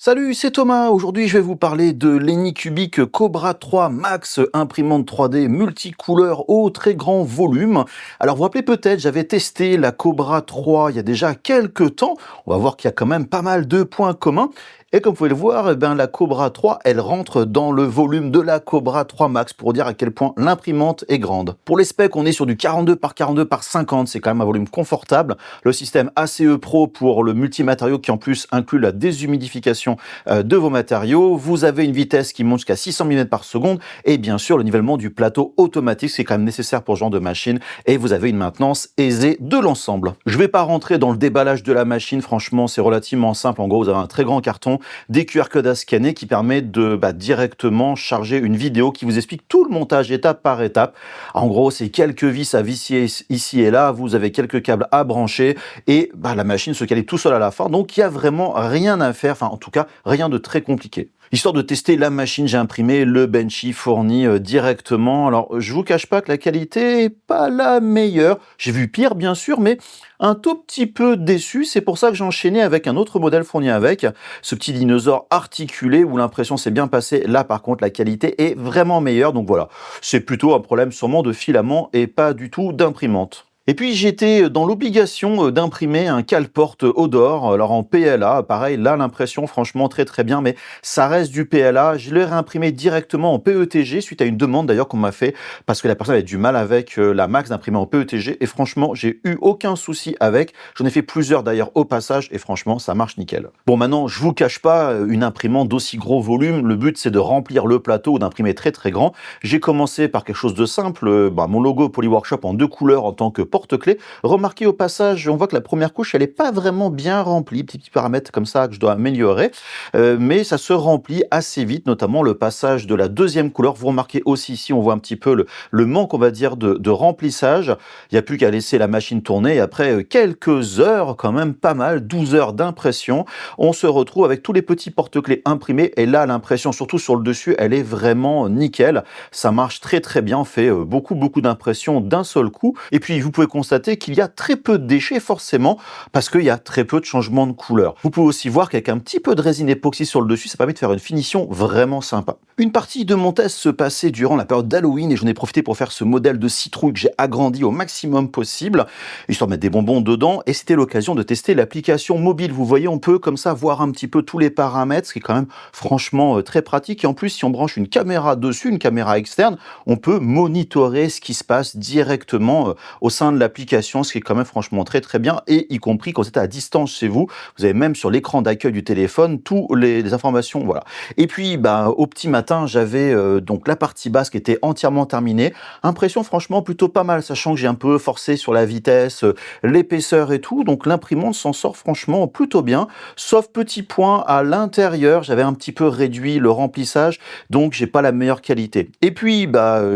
Salut, c'est Thomas. Aujourd'hui, je vais vous parler de l'Anycubic Cobra 3 Max, imprimante 3D multicouleur au très grand volume. Alors, vous vous rappelez peut-être, j'avais testé la Cobra 3 il y a déjà quelques temps. On va voir qu'il y a quand même pas mal de points communs. Et comme vous pouvez le voir, la Cobra 3, elle rentre dans le volume de la Cobra 3 Max pour dire à quel point l'imprimante est grande. Pour les specs, on est sur du 42 par 42 par 50, c'est quand même un volume confortable. Le système ACE Pro pour le multimatériau qui en plus inclut la déshumidification de vos matériaux. Vous avez une vitesse qui monte jusqu'à 600 mm par seconde et bien sûr le nivellement du plateau automatique, c'est quand même nécessaire pour ce genre de machine, et vous avez une maintenance aisée de l'ensemble. Je ne vais pas rentrer dans le déballage de la machine, franchement c'est relativement simple. En gros, vous avez un très grand carton, des QR codes à scanner qui permet de directement charger une vidéo qui vous explique tout le montage étape par étape. En gros, c'est quelques vis à visser ici et là, vous avez quelques câbles à brancher et la machine se calait tout seul à la fin. Donc il n'y a vraiment rien à faire, enfin en tout cas rien de très compliqué. Histoire de tester la machine, j'ai imprimé le Benchy fourni directement. Alors, je vous cache pas que la qualité est pas la meilleure. J'ai vu pire, bien sûr, mais un tout petit peu déçu. C'est pour ça que j'ai enchaîné avec un autre modèle fourni avec, ce petit dinosaure articulé où l'impression s'est bien passée. Là, par contre, la qualité est vraiment meilleure. Donc voilà, c'est plutôt un problème sûrement de filament et pas du tout d'imprimante. Et puis j'étais dans l'obligation d'imprimer un cale-porte Odor, alors en PLA, pareil, là l'impression franchement très bien, mais ça reste du PLA. Je l'ai réimprimé directement en PETG suite à une demande d'ailleurs qu'on m'a fait parce que la personne avait du mal avec la Max d'imprimer en PETG, et franchement j'ai eu aucun souci avec. J'en ai fait plusieurs d'ailleurs au passage et franchement ça marche nickel. Bon, maintenant je vous cache pas, une imprimante d'aussi gros volume, le but c'est de remplir le plateau ou d'imprimer très grand. J'ai commencé par quelque chose de simple, mon logo Polyworkshop en 2 couleurs en tant que porte-clés. Remarquez au passage, on voit que la première couche, elle n'est pas vraiment bien remplie. Petits paramètres comme ça que je dois améliorer. Mais ça se remplit assez vite, notamment le passage de la deuxième couleur. Vous remarquez aussi ici, on voit un petit peu le manque, on va dire, de remplissage. Il n'y a plus qu'à laisser la machine tourner. Et après quelques heures, quand même pas mal, 12 heures d'impression, on se retrouve avec tous les petits porte-clés imprimés. Et là, l'impression, surtout sur le dessus, elle est vraiment nickel. Ça marche très bien. On fait beaucoup d'impressions d'un seul coup. Et puis, vous pouvez constater qu'il y a très peu de déchets forcément parce qu'il y a très peu de changements de couleur. Vous pouvez aussi voir qu'avec un petit peu de résine époxy sur le dessus, ça permet de faire une finition vraiment sympa. Une partie de mon test se passait durant la période d'Halloween et j'en ai profité pour faire ce modèle de citrouille que j'ai agrandi au maximum possible, histoire de mettre des bonbons dedans, et c'était l'occasion de tester l'application mobile. Vous voyez, on peut comme ça voir un petit peu tous les paramètres, ce qui est quand même franchement très pratique. Et en plus, si on branche une caméra dessus, une caméra externe, on peut monitorer ce qui se passe directement au sein de l'application, ce qui est quand même franchement très bien, et y compris quand vous êtes à distance chez vous, vous avez même sur l'écran d'accueil du téléphone toutes les informations, voilà. Et puis au petit matin, j'avais donc la partie basse qui était entièrement terminée. Impression franchement plutôt pas mal, sachant que j'ai un peu forcé sur la vitesse, l'épaisseur et tout, donc l'imprimante s'en sort franchement plutôt bien, sauf petit point à l'intérieur, j'avais un petit peu réduit le remplissage, donc j'ai pas la meilleure qualité. Et puis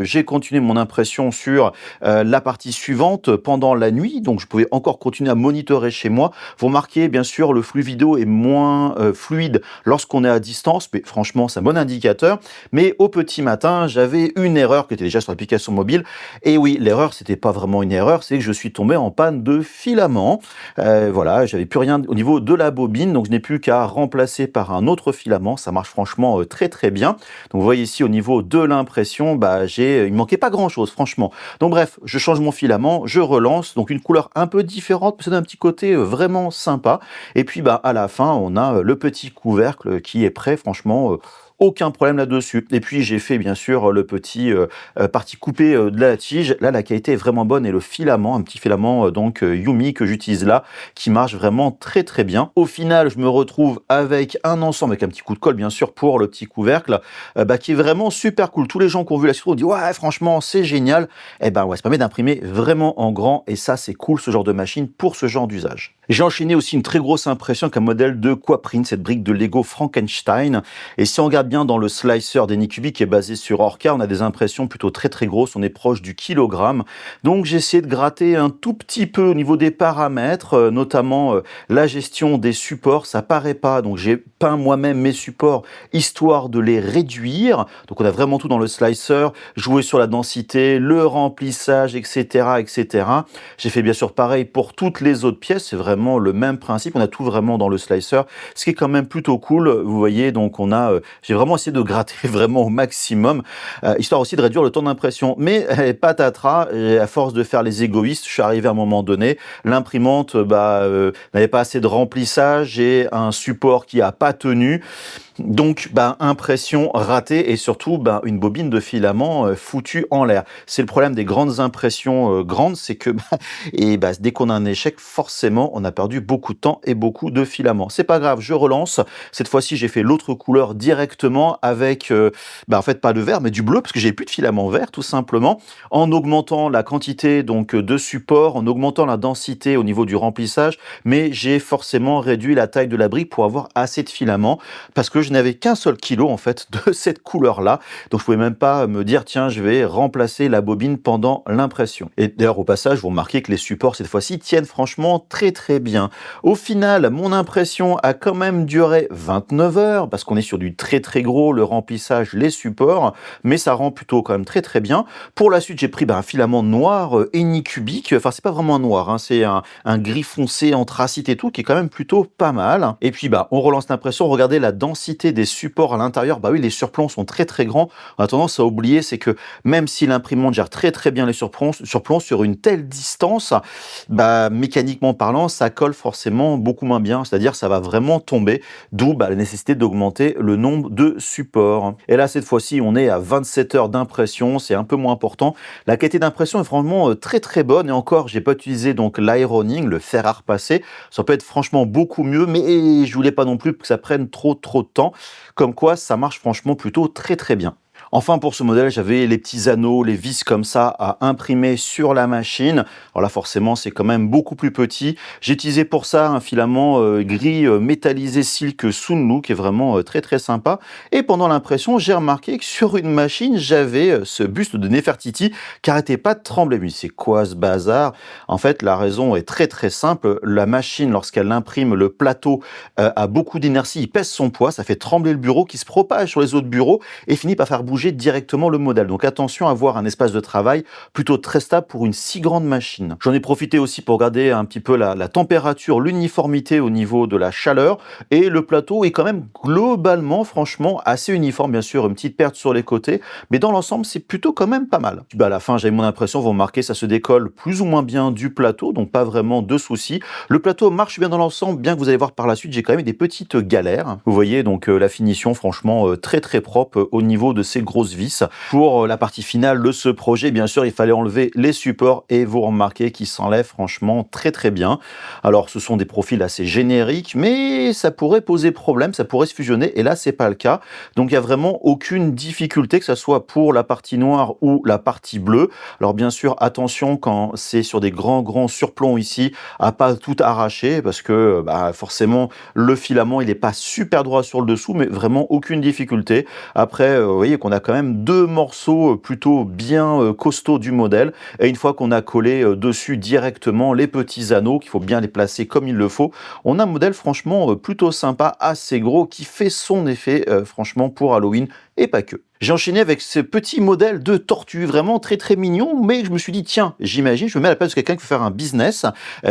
j'ai continué mon impression sur la partie suivante pendant la nuit, donc je pouvais encore continuer à monitorer chez moi. Vous remarquez bien sûr le flux vidéo est moins fluide lorsqu'on est à distance, mais franchement c'est un bon indicateur. Mais au petit matin, j'avais une erreur qui était déjà sur l'application mobile, et oui, l'erreur c'était pas vraiment une erreur, c'est que je suis tombé en panne de filament. Voilà, j'avais plus rien au niveau de la bobine, donc je n'ai plus qu'à remplacer par un autre filament. Ça marche franchement très bien. Donc vous voyez ici au niveau de l'impression, il manquait pas grand chose franchement. Donc bref, je change mon filament, je relance, donc une couleur un peu différente, mais c'est un petit côté vraiment sympa. Et puis à la fin, on a le petit couvercle qui est prêt, franchement. Aucun problème là-dessus. Et puis j'ai fait bien sûr le petit partie coupée de la tige. Là, la qualité est vraiment bonne et le filament, un petit filament Yumi que j'utilise là, qui marche vraiment très bien. Au final, je me retrouve avec un ensemble, avec un petit coup de colle bien sûr pour le petit couvercle, qui est vraiment super cool. Tous les gens qui ont vu la citrouille ont dit ouais, franchement c'est génial. Et ouais, ça permet d'imprimer vraiment en grand, et ça c'est cool, ce genre de machine pour ce genre d'usage. J'ai enchaîné aussi une très grosse impression avec un modèle de Quaprint, cette brique de Lego Frankenstein. Et si on regarde bien dans le slicer d'Anycubic qui est basé sur Orca, on a des impressions plutôt très grosses, on est proche du kilogramme. Donc j'ai essayé de gratter un tout petit peu au niveau des paramètres, notamment la gestion des supports, ça paraît pas. Donc j'ai peint moi-même mes supports histoire de les réduire. Donc on a vraiment tout dans le slicer, jouer sur la densité, le remplissage, etc. J'ai fait bien sûr pareil pour toutes les autres pièces, c'est vraiment vraiment le même principe. On a tout vraiment dans le slicer, ce qui est quand même plutôt cool. Vous voyez, donc on a, j'ai vraiment essayé de gratter vraiment au maximum, histoire aussi de réduire le temps d'impression. Mais patatras, à force de faire les égoïstes, je suis arrivé à un moment donné, l'imprimante n'avait pas assez de remplissage et un support qui a pas tenu. Donc, impression ratée et surtout, une bobine de filament foutue en l'air. C'est le problème des grandes impressions grandes, c'est que dès qu'on a un échec, forcément, on a perdu beaucoup de temps et beaucoup de filaments. C'est pas grave, je relance. Cette fois-ci, j'ai fait l'autre couleur directement avec, en fait, pas de vert, mais du bleu, parce que j'ai plus de filament vert, tout simplement, en augmentant la quantité donc de support, en augmentant la densité au niveau du remplissage, mais j'ai forcément réduit la taille de la brique pour avoir assez de filaments, parce que je n'avais qu'un seul kilo en fait de cette couleur-là, donc je pouvais même pas me dire tiens je vais remplacer la bobine pendant l'impression. Et d'ailleurs au passage vous remarquez que les supports cette fois-ci tiennent franchement très très bien. Au final mon impression a quand même duré 29 heures parce qu'on est sur du très très gros, le remplissage, les supports, mais ça rend plutôt quand même très très bien. Pour la suite j'ai pris un filament noir Anycubic, enfin c'est pas vraiment un noir, hein, c'est un gris foncé anthracite et tout qui est quand même plutôt pas mal. Et puis on relance l'impression, regardez la densité des supports à l'intérieur, oui, les surplombs sont très très grands. On a tendance à oublier, c'est que même si l'imprimante gère très très bien les surplombs sur une telle distance, mécaniquement parlant, ça colle forcément beaucoup moins bien, c'est-à-dire ça va vraiment tomber, d'où la nécessité d'augmenter le nombre de supports. Et là, cette fois-ci, on est à 27 heures d'impression, c'est un peu moins important. La qualité d'impression est franchement très très bonne, et encore, j'ai pas utilisé donc l'ironing, le fer à repasser, ça peut être franchement beaucoup mieux, mais je voulais pas non plus que ça prenne trop de temps. Comme quoi, ça marche franchement plutôt très très bien. Enfin, pour ce modèle, j'avais les petits anneaux, les vis comme ça à imprimer sur la machine. Alors là, forcément, c'est quand même beaucoup plus petit. J'ai utilisé pour ça un filament gris métallisé Silk Sunlu qui est vraiment très très sympa. Et pendant l'impression, j'ai remarqué que sur une machine, j'avais ce buste de Nefertiti qui arrêtait pas de trembler. Mais c'est quoi ce bazar? En fait, la raison est très très simple. La machine, lorsqu'elle imprime le plateau, a beaucoup d'énergie, il pèse son poids, ça fait trembler le bureau qui se propage sur les autres bureaux et finit par faire bouger directement le modèle. Donc attention à avoir un espace de travail plutôt très stable pour une si grande machine. J'en ai profité aussi pour regarder un petit peu la température, l'uniformité au niveau de la chaleur, et le plateau est quand même globalement franchement assez uniforme, bien sûr une petite perte sur les côtés, mais dans l'ensemble c'est plutôt quand même pas mal. À la fin j'avais mon impression, vous remarquez ça se décolle plus ou moins bien du plateau, donc pas vraiment de soucis. Le plateau marche bien dans l'ensemble, bien que vous allez voir par la suite j'ai quand même des petites galères. Vous voyez donc la finition franchement très très propre au niveau de ces grosses vis. Pour la partie finale de ce projet, bien sûr, il fallait enlever les supports et vous remarquez qu'ils s'enlèvent franchement très très bien. Alors, ce sont des profils assez génériques, mais ça pourrait poser problème, ça pourrait se fusionner et là, c'est pas le cas. Donc, il y a vraiment aucune difficulté, que ce soit pour la partie noire ou la partie bleue. Alors, bien sûr, attention quand c'est sur des grands surplombs ici, à pas tout arracher parce que forcément, le filament, il n'est pas super droit sur le dessous, mais vraiment aucune difficulté. Après, vous voyez qu'on a quand même deux morceaux plutôt bien costauds du modèle, et une fois qu'on a collé dessus directement les petits anneaux, qu'il faut bien les placer comme il le faut, on a un modèle franchement plutôt sympa, assez gros, qui fait son effet franchement pour Halloween, et pas que. J'ai enchaîné avec ce petit modèle de tortue, vraiment très très mignon, mais je me suis dit, tiens, j'imagine, je me mets à la place de quelqu'un qui veut faire un business,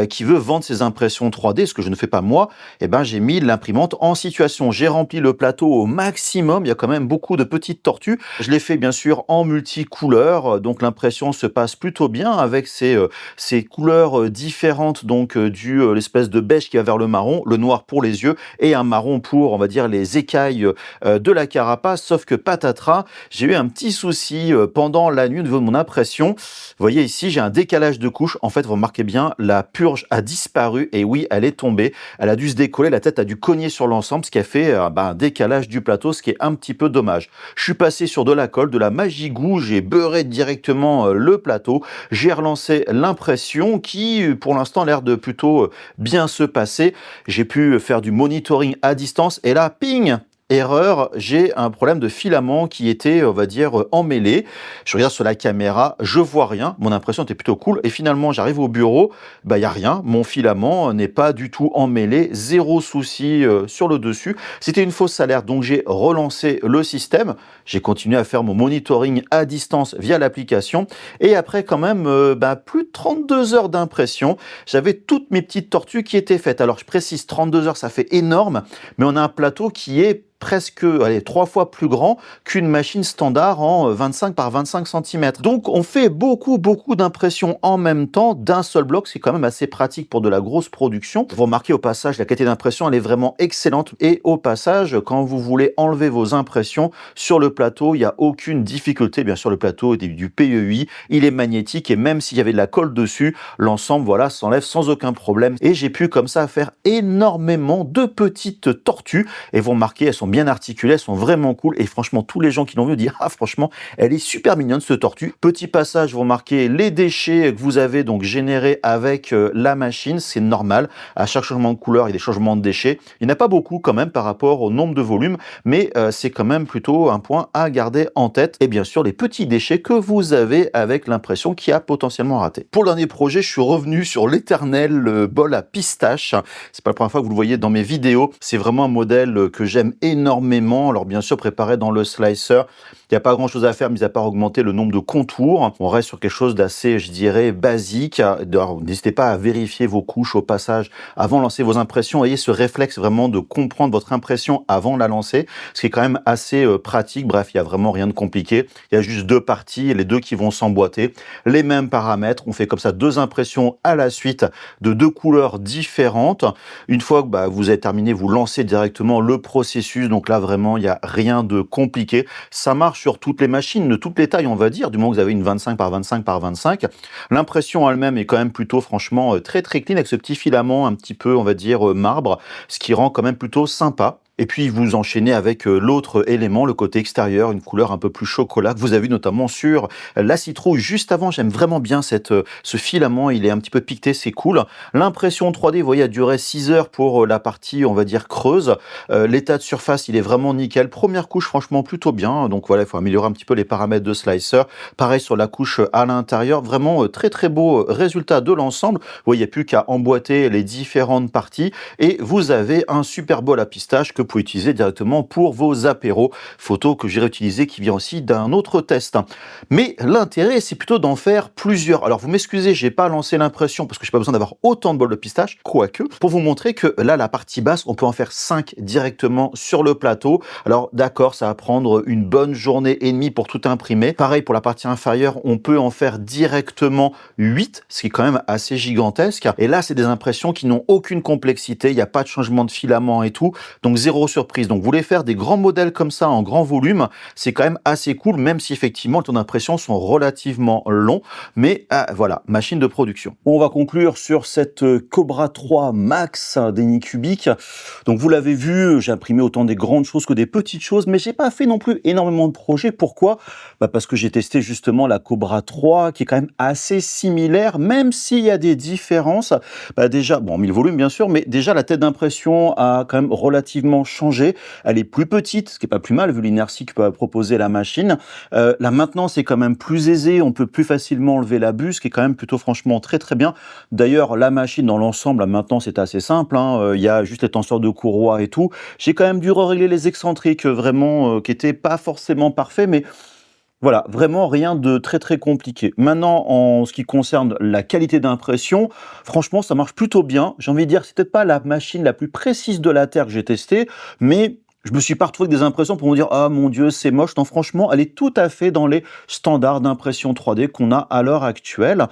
qui veut vendre ses impressions 3D, ce que je ne fais pas moi, j'ai mis l'imprimante en situation. J'ai rempli le plateau au maximum, il y a quand même beaucoup de petites tortues. Je l'ai fait bien sûr en multicouleurs, donc l'impression se passe plutôt bien avec ces couleurs différentes, donc l'espèce de beige qui va vers le marron, le noir pour les yeux et un marron pour, on va dire, les écailles de la carapace, sauf que patatras, j'ai eu un petit souci pendant la nuit au niveau de mon impression. Vous voyez ici, j'ai un décalage de couche. En fait, vous remarquez bien, la purge a disparu et oui, elle est tombée. Elle a dû se décoller, la tête a dû cogner sur l'ensemble, ce qui a fait un décalage du plateau, ce qui est un petit peu dommage. Je suis passé sur de la colle, de la Magigou, j'ai beurré directement le plateau. J'ai relancé l'impression qui, pour l'instant, a l'air de plutôt bien se passer. J'ai pu faire du monitoring à distance et là, ping! erreur, j'ai un problème de filament qui était, on va dire, emmêlé. Je regarde sur la caméra, je vois rien, mon impression était plutôt cool et finalement j'arrive au bureau, bah, il y a rien, mon filament n'est pas du tout emmêlé, zéro souci, sur le dessus. C'était une fausse alerte, donc j'ai relancé le système, j'ai continué à faire mon monitoring à distance via l'application et après quand même, bah, plus de 32 heures d'impression, j'avais toutes mes petites tortues qui étaient faites. Alors je précise 32 heures, ça fait énorme, mais on a un plateau qui est presque, allez, 3 fois plus grand qu'une machine standard en 25 par 25 centimètres. Donc on fait beaucoup d'impressions en même temps d'un seul bloc, c'est quand même assez pratique pour de la grosse production. Vous remarquez au passage, la qualité d'impression, elle est vraiment excellente et au passage, quand vous voulez enlever vos impressions sur le plateau, il n'y a aucune difficulté. Bien sûr, le plateau est du PEI, il est magnétique et même s'il y avait de la colle dessus, l'ensemble, voilà, s'enlève sans aucun problème. Et j'ai pu comme ça faire énormément de petites tortues et vous remarquez, elles sont bien articulées, elles sont vraiment cool et franchement tous les gens qui l'ont vu disent ah franchement elle est super mignonne cette tortue. Petit passage, vous remarquez les déchets que vous avez donc générés avec la machine, c'est normal, à chaque changement de couleur il y a des changements de déchets, il n'y en a pas beaucoup quand même par rapport au nombre de volumes, mais c'est quand même plutôt un point à garder en tête et bien sûr les petits déchets que vous avez avec l'impression qui a potentiellement raté. Pour le dernier projet, je suis revenu sur l'éternel bol à pistache, c'est pas la première fois que vous le voyez dans mes vidéos, c'est vraiment un modèle que j'aime énormément. Alors bien sûr préparé dans le slicer, il n'y a pas grand chose à faire mis à part augmenter le nombre de contours. On reste sur quelque chose d'assez, je dirais, basique. N'hésitez pas à vérifier vos couches au passage avant de lancer vos impressions. Ayez ce réflexe vraiment de comprendre votre impression avant de la lancer, ce qui est quand même assez pratique. Bref, il n'y a vraiment rien de compliqué. Il y a juste deux parties et les deux qui vont s'emboîter. Les mêmes paramètres. On fait comme ça deux impressions à la suite de deux couleurs différentes. Une fois que vous avez terminé, vous lancez directement le processus. Donc là, vraiment, il n'y a rien de compliqué. Ça marche sur toutes les machines, de toutes les tailles, on va dire, du moment que vous avez une 25 par 25 par 25. L'impression elle-même est quand même plutôt, franchement, très clean avec ce petit filament un petit peu, on va dire, marbre, ce qui rend quand même plutôt sympa. Et puis vous enchaînez avec l'autre élément, le côté extérieur, une couleur un peu plus chocolat que vous avez vu notamment sur la citrouille juste avant. J'aime vraiment bien ce filament, il est un petit peu piqueté, c'est cool. L'impression 3D, vous voyez, a duré 6 heures pour la partie, on va dire, creuse. L'état de surface, il est vraiment nickel. Première couche, franchement, plutôt bien. Donc voilà, il faut améliorer un petit peu les paramètres de slicer. Pareil sur la couche à l'intérieur, vraiment très beau résultat de l'ensemble. Vous voyez, il n'y a plus qu'à emboîter les différentes parties et vous avez un super bol à pistache que vous pouvez utiliser directement pour vos apéros. Photo que j'ai réutilisée qui vient aussi d'un autre test. Mais l'intérêt, c'est plutôt d'en faire plusieurs. Alors vous m'excusez, j'ai pas lancé l'impression parce que j'ai pas besoin d'avoir autant de bols de pistache, quoique, pour vous montrer que là, la partie basse, on peut en faire 5 directement sur le plateau. Alors d'accord, ça va prendre une bonne journée et demie pour tout imprimer. Pareil pour la partie inférieure, on peut en faire directement 8, ce qui est quand même assez gigantesque. Et là, c'est des impressions qui n'ont aucune complexité, il n'y a pas de changement de filament et tout, donc zéro surprise. Donc vous voulez faire des grands modèles comme ça en grand volume, c'est quand même assez cool, même si effectivement les temps d'impression sont relativement longs, mais voilà, machine de production. Bon, on va conclure sur cette Cobra 3 Max d'Anycubic. Donc vous l'avez vu, j'ai imprimé autant des grandes choses que des petites choses, mais j'ai pas fait non plus énormément de projets. Pourquoi? Parce que j'ai testé justement la Cobra 3 qui est quand même assez similaire, même s'il y a des différences. Déjà, bon, 1000 volumes bien sûr, mais déjà la tête d'impression a quand même relativement changé. Elle est plus petite, ce qui est pas plus mal vu l'inertie que peut proposer la machine. La maintenance est quand même plus aisée, on peut plus facilement enlever la buse, ce qui est quand même plutôt franchement très bien. D'ailleurs, la machine dans l'ensemble, la maintenance est assez simple, hein. Il y a juste les tenseurs de courroie et tout. J'ai quand même dû régler les excentriques vraiment qui étaient pas forcément parfaits, mais voilà, vraiment rien de très compliqué. Maintenant, en ce qui concerne la qualité d'impression, franchement, ça marche plutôt bien. J'ai envie de dire, c'est peut-être pas la machine la plus précise de la Terre que j'ai testée, mais je me suis pas retrouvé avec des impressions pour me dire « Ah mon Dieu, c'est moche ». Non, franchement, elle est tout à fait dans les standards d'impression 3D qu'on a à l'heure actuelle.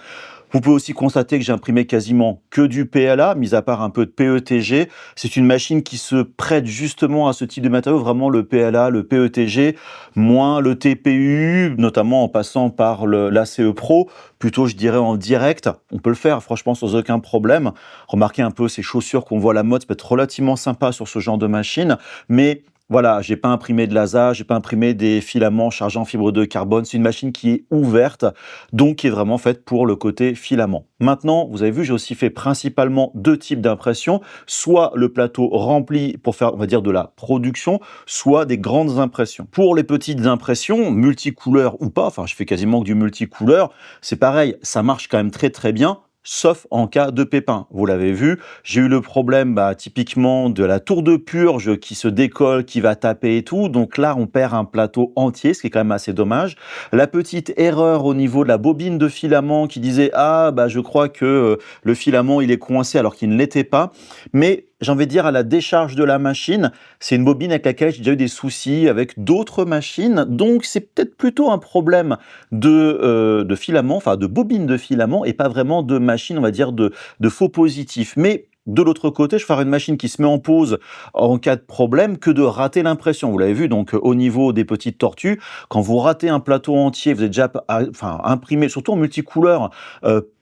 Vous pouvez aussi constater que j'ai imprimé quasiment que du PLA, mis à part un peu de PETG. C'est une machine qui se prête justement à ce type de matériau, vraiment le PLA, le PETG, moins le TPU, notamment en passant par l'ACE Pro, plutôt je dirais en direct. On peut le faire franchement sans aucun problème. Remarquez un peu ces chaussures qu'on voit à la mode, ça peut être relativement sympa sur ce genre de machine, mais Voilà, j'ai pas imprimé de laser, j'ai pas imprimé des filaments chargés en fibre de carbone. C'est une machine qui est ouverte, donc qui est vraiment faite pour le côté filament. Maintenant, vous avez vu, j'ai aussi fait principalement 2 types d'impression, soit le plateau rempli pour faire, on va dire, de la production, soit des grandes impressions. Pour les petites impressions, multicouleurs ou pas, enfin, je fais quasiment que du multicouleur, c'est pareil, ça marche quand même très très bien. Sauf en cas de pépin. Vous l'avez vu, j'ai eu le problème typiquement de la tour de purge qui se décolle, qui va taper et tout. Donc là, on perd un plateau entier, ce qui est quand même assez dommage. La petite erreur au niveau de la bobine de filament qui disait «Ah, je crois que le filament, il est coincé», alors qu'il ne l'était pas. Mais j'ai envie de dire, à la décharge de la machine, c'est une bobine avec laquelle j'ai déjà eu des soucis avec d'autres machines. Donc, c'est peut-être plutôt un problème de filament, enfin de bobine de filament, et pas vraiment de machine, on va dire, de faux positif. Mais de l'autre côté, je ferai une machine qui se met en pause en cas de problème que de rater l'impression. Vous l'avez vu, donc au niveau des petites tortues, quand vous ratez un plateau entier, vous êtes déjà imprimé, surtout en multicouleur,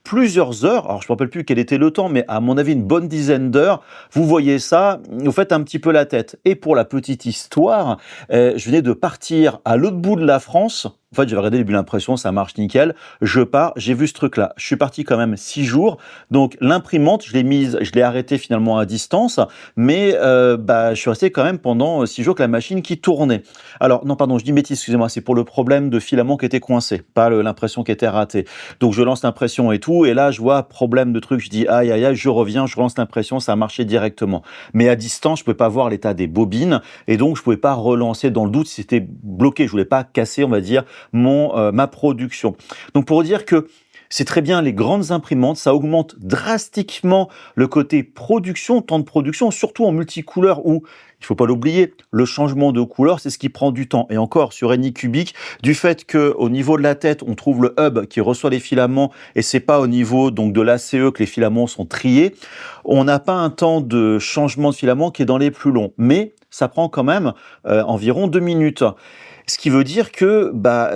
plusieurs heures, alors je ne me rappelle plus quel était le temps, mais à mon avis une bonne dizaine d'heures, vous voyez ça, vous faites un petit peu la tête. Et pour la petite histoire, je venais de partir à l'autre bout de la France. En fait, j'avais regardé le début de l'impression, ça marche nickel. Je pars, j'ai vu ce truc-là. Je suis parti quand même 6 jours. Donc l'imprimante, je l'ai arrêtée finalement à distance, mais je suis resté quand même pendant 6 jours avec la machine qui tournait. Alors non, pardon, je dis bêtise, excusez-moi, c'est pour le problème de filament qui était coincé, pas l'impression qui était ratée. Donc je lance l'impression et tout, et là je vois problème de truc, je dis aïe aïe aïe, je reviens, je relance l'impression, ça a marché directement. Mais à distance, je pouvais pas voir l'état des bobines, et donc je pouvais pas relancer dans le doute si c'était bloqué. Je voulais pas casser, on va dire, ma production. Donc pour dire que c'est très bien les grandes imprimantes, ça augmente drastiquement le côté production, temps de production, surtout en multicouleur où, il ne faut pas l'oublier, le changement de couleur, c'est ce qui prend du temps. Et encore, sur Anycubic, du fait qu'au niveau de la tête, on trouve le hub qui reçoit les filaments et c'est pas au niveau donc de l'ACE que les filaments sont triés, on n'a pas un temps de changement de filament qui est dans les plus longs. Mais ça prend quand même environ 2 minutes. Ce qui veut dire que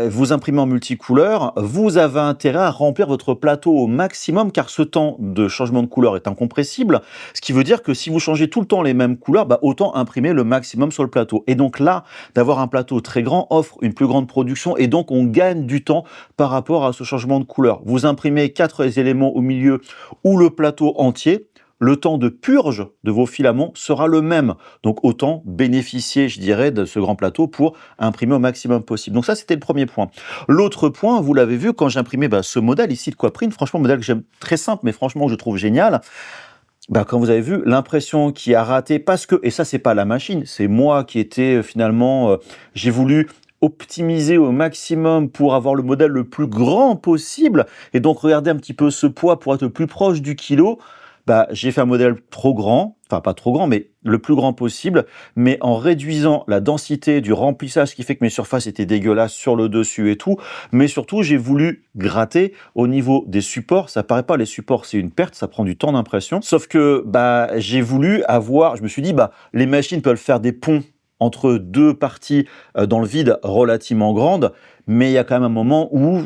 vous imprimez en multicouleur, vous avez intérêt à remplir votre plateau au maximum car ce temps de changement de couleur est incompressible. Ce qui veut dire que si vous changez tout le temps les mêmes couleurs, autant imprimer le maximum sur le plateau. Et donc là, d'avoir un plateau très grand offre une plus grande production et donc on gagne du temps par rapport à ce changement de couleur. Vous imprimez 4 éléments au milieu ou le plateau entier, le temps de purge de vos filaments sera le même. Donc autant bénéficier, je dirais, de ce grand plateau pour imprimer au maximum possible. Donc ça, c'était le premier point. L'autre point, vous l'avez vu, quand j'ai imprimé ce modèle ici de Quaprine, franchement, modèle que j'aime très simple, mais franchement, je trouve génial. Quand vous avez vu l'impression qui a raté, parce que, et ça, c'est pas la machine, c'est moi qui étais finalement, j'ai voulu optimiser au maximum pour avoir le modèle le plus grand possible, et donc regarder un petit peu ce poids pour être le plus proche du kilo. J'ai fait un modèle trop grand, enfin pas trop grand, mais le plus grand possible, mais en réduisant la densité du remplissage, ce qui fait que mes surfaces étaient dégueulasses sur le dessus et tout, mais surtout j'ai voulu gratter au niveau des supports. Ça paraît pas, les supports c'est une perte, ça prend du temps d'impression, sauf que j'ai voulu avoir, je me suis dit les machines peuvent faire des ponts entre 2 parties dans le vide relativement grandes, mais il y a quand même un moment où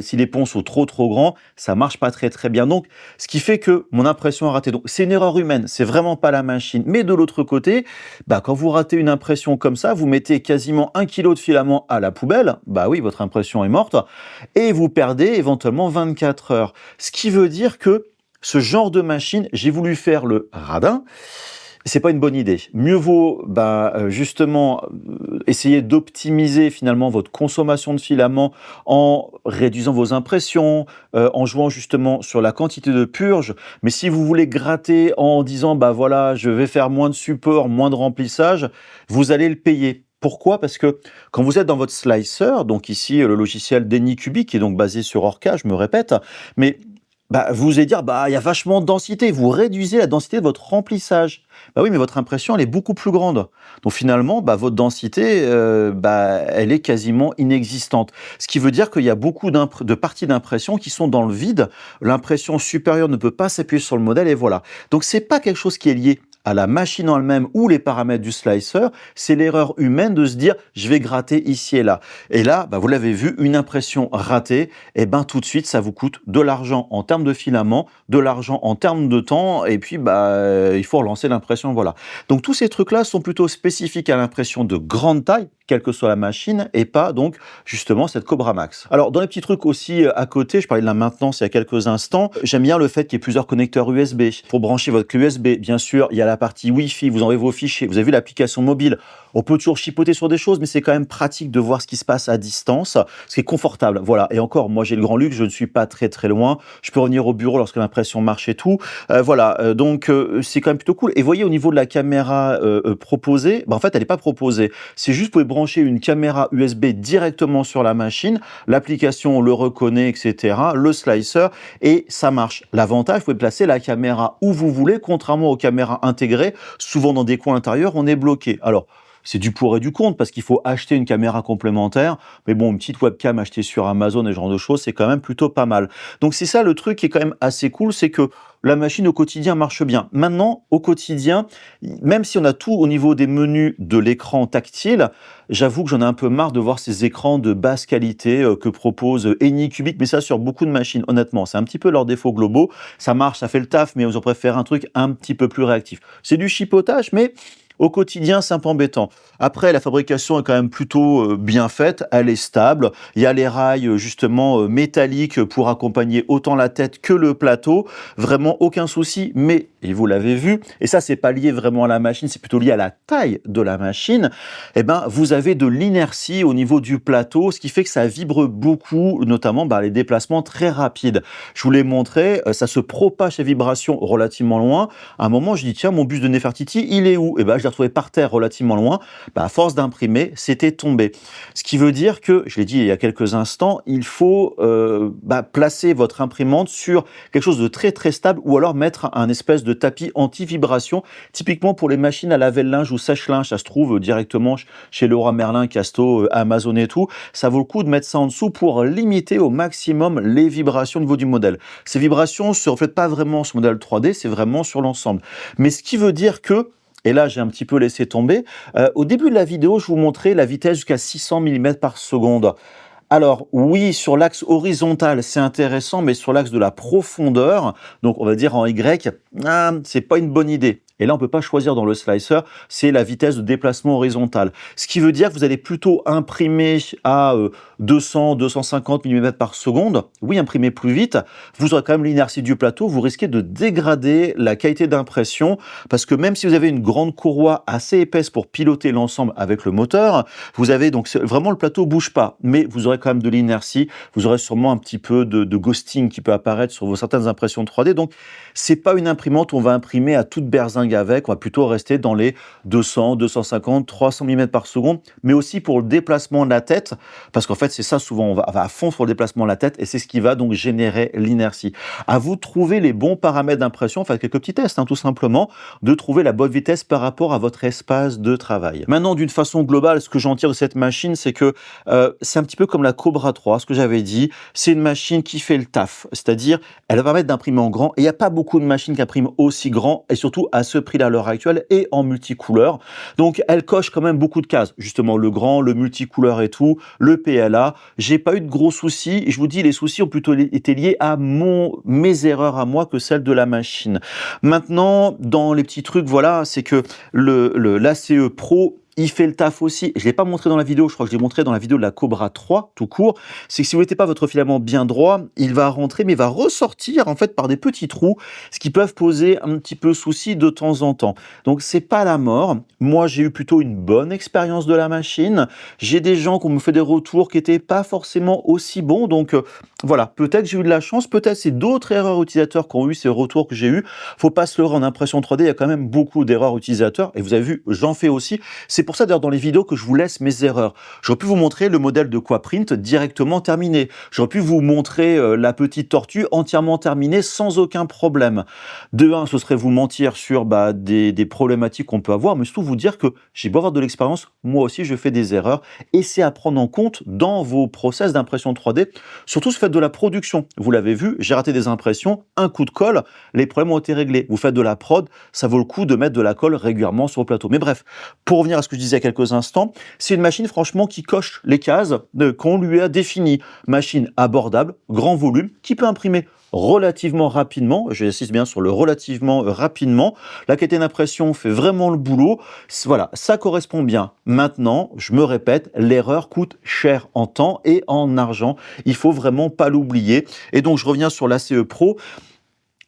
si les ponts sont trop grands, ça marche pas très bien. Donc, ce qui fait que mon impression a raté. Donc, c'est une erreur humaine, c'est vraiment pas la machine. Mais de l'autre côté, quand vous ratez une impression comme ça, vous mettez quasiment 1 kilo de filament à la poubelle, oui, votre impression est morte, et vous perdez éventuellement 24 heures. Ce qui veut dire que ce genre de machine, j'ai voulu faire le radin. C'est pas une bonne idée. Mieux vaut justement essayer d'optimiser finalement votre consommation de filaments en réduisant vos impressions, en jouant justement sur la quantité de purge. Mais si vous voulez gratter en disant voilà, je vais faire moins de support, moins de remplissage, vous allez le payer. Pourquoi? Parce que quand vous êtes dans votre slicer, donc ici le logiciel d'Anycubic qui est donc basé sur Orca, je me répète, mais vous allez dire, il y a vachement de densité, vous réduisez la densité de votre remplissage. Oui, mais votre impression, elle est beaucoup plus grande. Donc finalement, votre densité, elle est quasiment inexistante. Ce qui veut dire qu'il y a beaucoup de parties d'impression qui sont dans le vide. L'impression supérieure ne peut pas s'appuyer sur le modèle et voilà. Donc c'est pas quelque chose qui est lié à la machine en elle-même ou les paramètres du slicer, c'est l'erreur humaine de se dire je vais gratter ici et là. Et là, vous l'avez vu, une impression ratée, et tout de suite ça vous coûte de l'argent en termes de filament, de l'argent en termes de temps, et puis il faut relancer l'impression, voilà. Donc tous ces trucs-là sont plutôt spécifiques à l'impression de grande taille, quelle que soit la machine, et pas donc justement cette Cobra Max. Alors dans les petits trucs aussi à côté, je parlais de la maintenance il y a quelques instants, j'aime bien le fait qu'il y ait plusieurs connecteurs USB. Pour brancher votre clé USB, bien sûr, il y a la partie Wi-Fi, vous envoyez vos fichiers, vous avez vu l'application mobile, on peut toujours chipoter sur des choses, mais c'est quand même pratique de voir ce qui se passe à distance, ce qui est confortable, voilà. Et encore, moi j'ai le grand luxe, je ne suis pas très loin, je peux revenir au bureau lorsque l'impression marche et tout, voilà, donc c'est quand même plutôt cool. Et voyez, au niveau de la caméra proposée, en fait elle n'est pas proposée, c'est juste vous pouvez brancher une caméra USB directement sur la machine, l'application le reconnaît, etc., le slicer, et ça marche. L'avantage, vous pouvez placer la caméra où vous voulez, contrairement aux caméras intégrées, souvent dans des coins intérieurs, on est bloqué. Alors, c'est du pour et du contre, parce qu'il faut acheter une caméra complémentaire, mais bon, une petite webcam achetée sur Amazon et ce genre de choses, c'est quand même plutôt pas mal. Donc c'est ça le truc qui est quand même assez cool, c'est que la machine au quotidien marche bien. Maintenant, au quotidien, même si on a tout au niveau des menus de l'écran tactile, j'avoue que j'en ai un peu marre de voir ces écrans de basse qualité que propose Anycubic, mais ça sur beaucoup de machines, honnêtement. C'est un petit peu leurs défauts globaux. Ça marche, ça fait le taf, mais on préfère un truc un petit peu plus réactif. C'est du chipotage, mais au quotidien, c'est un peu embêtant. Après, la fabrication est quand même plutôt bien faite, elle est stable. Il y a les rails justement métalliques pour accompagner autant la tête que le plateau. Vraiment aucun souci, mais, et vous l'avez vu, et ça c'est pas lié vraiment à la machine, c'est plutôt lié à la taille de la machine, vous avez de l'inertie au niveau du plateau, ce qui fait que ça vibre beaucoup, notamment les déplacements très rapides. Je vous l'ai montré, ça se propage ces vibrations relativement loin. À un moment, je dis tiens, mon bus de Nefertiti, il est où? Je l'ai retrouvé par terre relativement loin. À force d'imprimer, c'était tombé. Ce qui veut dire que, je l'ai dit il y a quelques instants, il faut placer votre imprimante sur quelque chose de très stable, ou alors mettre un espèce de tapis anti-vibration, typiquement pour les machines à laver le linge ou sèche-linge. Ça se trouve directement chez Leroy Merlin, Casto, Amazon et tout. Ça vaut le coup de mettre ça en dessous pour limiter au maximum les vibrations au niveau du modèle. Ces vibrations ne se reflètent pas vraiment sur le modèle 3D, c'est vraiment sur l'ensemble. Mais ce qui veut dire que, et là j'ai un petit peu laissé tomber, au début de la vidéo, je vous montrais la vitesse jusqu'à 600 mm par seconde. Alors oui, sur l'axe horizontal, c'est intéressant, mais sur l'axe de la profondeur, donc on va dire en Y, c'est pas une bonne idée. Et là, on ne peut pas choisir dans le slicer, c'est la vitesse de déplacement horizontale. Ce qui veut dire que vous allez plutôt imprimer à 200, 250 mm par seconde. Oui, imprimer plus vite. Vous aurez quand même l'inertie du plateau. Vous risquez de dégrader la qualité d'impression parce que même si vous avez une grande courroie assez épaisse pour piloter l'ensemble avec le moteur, vous avez donc vraiment le plateau bouge pas, mais vous aurez quand même de l'inertie. Vous aurez sûrement un petit peu de ghosting qui peut apparaître sur certaines impressions 3D. Donc, c'est pas une imprimante où on va imprimer à toute berzingue avec, on va plutôt rester dans les 200, 250, 300 mm par seconde, mais aussi pour le déplacement de la tête, parce qu'en fait c'est ça souvent, on va à fond sur le déplacement de la tête et c'est ce qui va donc générer l'inertie. À vous de trouver les bons paramètres d'impression, faites quelques petits tests tout simplement, de trouver la bonne vitesse par rapport à votre espace de travail. Maintenant d'une façon globale, ce que j'en tire de cette machine, c'est que c'est un petit peu comme la Cobra 3, ce que j'avais dit, c'est une machine qui fait le taf, c'est-à-dire elle va permettre d'imprimer en grand et il n'y a pas beaucoup de machines qui impriment aussi grand et surtout à ce prix-là à l'heure actuelle et en multicouleur. Donc elle coche quand même beaucoup de cases, justement le grand, le multicouleur et tout, le PLA. J'ai pas eu de gros soucis. Je vous dis, les soucis ont plutôt été liés à mes erreurs à moi que celles de la machine. Maintenant, dans les petits trucs, voilà, c'est que l'ACE Pro, il fait le taf aussi. Je ne l'ai pas montré dans la vidéo, je crois que je l'ai montré dans la vidéo de la Cobra 3, tout court. C'est que si vous ne mettez pas votre filament bien droit, il va rentrer, mais il va ressortir en fait par des petits trous, ce qui peuvent poser un petit peu souci de temps en temps. Donc c'est pas la mort. Moi j'ai eu plutôt une bonne expérience de la machine. J'ai des gens qui me fait des retours qui n'étaient pas forcément aussi bons. Donc voilà, peut-être j'ai eu de la chance, peut-être c'est d'autres erreurs utilisateurs qui ont eu ces retours que j'ai eu. Faut pas se leurrer, en impression 3D, il y a quand même beaucoup d'erreurs utilisateurs. Et vous avez vu, j'en fais aussi. C'est C'est pour ça d'ailleurs dans les vidéos que je vous laisse mes erreurs. J'aurais pu vous montrer le modèle de Quaprint directement terminé. J'aurais pu vous montrer la petite tortue entièrement terminée sans aucun problème. De un, ce serait vous mentir sur des problématiques qu'on peut avoir, mais surtout vous dire que j'ai beau avoir de l'expérience, moi aussi je fais des erreurs et c'est à prendre en compte dans vos process d'impression 3D, surtout ce fait de la production. Vous l'avez vu, j'ai raté des impressions, un coup de colle, les problèmes ont été réglés. Vous faites de la prod, ça vaut le coup de mettre de la colle régulièrement sur le plateau. Mais bref, pour revenir à ce que je disais il y a quelques instants, c'est une machine franchement qui coche les cases qu'on lui a définies. Machine abordable, grand volume, qui peut imprimer relativement rapidement, j'insiste bien sur le relativement rapidement, la qualité d'impression fait vraiment le boulot, voilà, ça correspond bien. Maintenant, je me répète, l'erreur coûte cher en temps et en argent, il faut vraiment pas l'oublier. Et donc je reviens sur l'ACE Pro.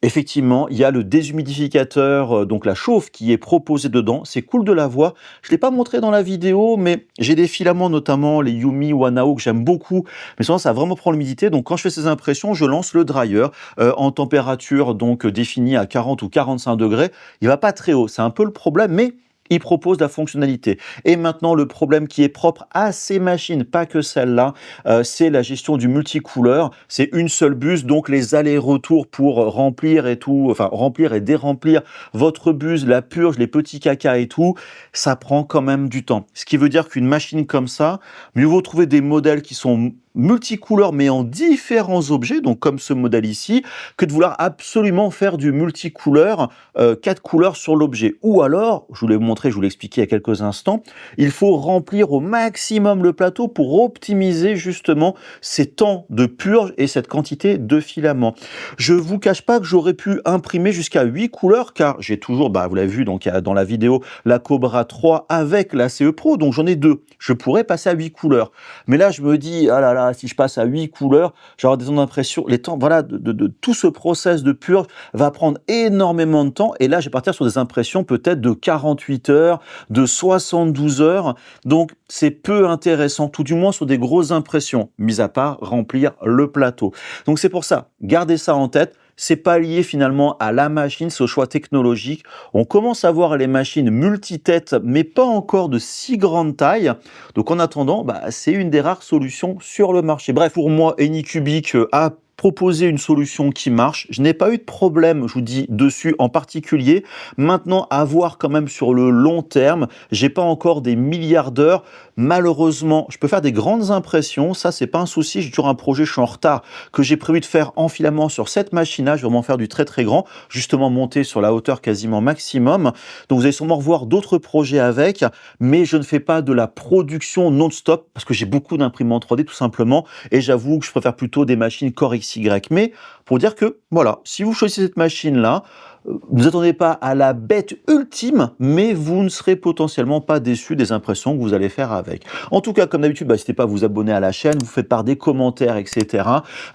Effectivement, il y a le déshumidificateur, donc la chauffe qui est proposée dedans. C'est cool de la voir. Je ne l'ai pas montré dans la vidéo, mais j'ai des filaments, notamment les Yumi Wanao, que j'aime beaucoup. Mais souvent, ça vraiment prend l'humidité. Donc, quand je fais ces impressions, je lance le dryer en température donc définie à 40 ou 45 degrés. Il ne va pas très haut. C'est un peu le problème, mais il propose la fonctionnalité. Et maintenant, le problème qui est propre à ces machines, pas que celle-là, c'est la gestion du multicouleur. C'est une seule buse, donc les allers-retours pour remplir et tout, enfin remplir et déremplir votre buse, la purge, les petits cacas et tout, ça prend quand même du temps. Ce qui veut dire qu'une machine comme ça, mieux vaut trouver des modèles qui sont multicouleurs mais en différents objets, donc comme ce modèle ici, que de vouloir absolument faire du multicouleur, 4 couleurs sur l'objet. Ou alors, je vous l'ai montré, je vous l'ai expliqué il y a quelques instants, il faut remplir au maximum le plateau pour optimiser justement ces temps de purge et cette quantité de filaments. Je vous cache pas que j'aurais pu imprimer jusqu'à 8 couleurs, car j'ai toujours, vous l'avez vu donc dans la vidéo, la Cobra 3 avec la CE Pro, donc j'en ai 2. Je pourrais passer à 8 couleurs. Mais là, je me dis, ah là là, si je passe à 8 couleurs, j'aurai des temps d'impression, les temps, voilà, de tout ce process de purge va prendre énormément de temps, et là, je vais partir sur des impressions peut-être de 48 heures, de 72 heures, donc c'est peu intéressant, tout du moins sur des grosses impressions, mis à part remplir le plateau. Donc c'est pour ça, gardez ça en tête. C'est pas lié finalement à la machine, c'est au choix technologique. On commence à voir les machines multi-têtes, mais pas encore de si grande taille. Donc en attendant, c'est une des rares solutions sur le marché. Bref, pour moi, Anycubic a proposer une solution qui marche. Je n'ai pas eu de problème, je vous dis, dessus en particulier. Maintenant, à voir quand même sur le long terme. J'ai pas encore des milliards d'heures. Malheureusement, je peux faire des grandes impressions. Ça, c'est pas un souci. J'ai toujours un projet, je suis en retard, que j'ai prévu de faire en filament sur cette machine-là. Je vais vraiment faire du très très grand, justement monter sur la hauteur quasiment maximum. Donc, vous allez sûrement revoir d'autres projets avec, mais je ne fais pas de la production non-stop parce que j'ai beaucoup d'imprimantes 3D tout simplement. Et j'avoue que je préfère plutôt des machines Core XY. Mais pour dire que, voilà, si vous choisissez cette machine-là, ne vous attendez pas à la bête ultime, mais vous ne serez potentiellement pas déçu des impressions que vous allez faire avec. En tout cas, comme d'habitude, n'hésitez pas à vous abonner à la chaîne, vous faites part des commentaires, etc.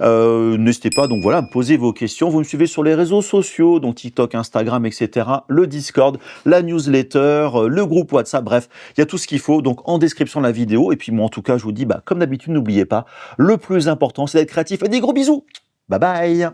N'hésitez pas, donc voilà, à me poser vos questions. Vous me suivez sur les réseaux sociaux, donc TikTok, Instagram, etc. Le Discord, la newsletter, le groupe WhatsApp, bref, il y a tout ce qu'il faut, donc en description de la vidéo. Et puis moi, en tout cas, je vous dis, comme d'habitude, n'oubliez pas, le plus important, c'est d'être créatif. Et des gros bisous. Bye bye.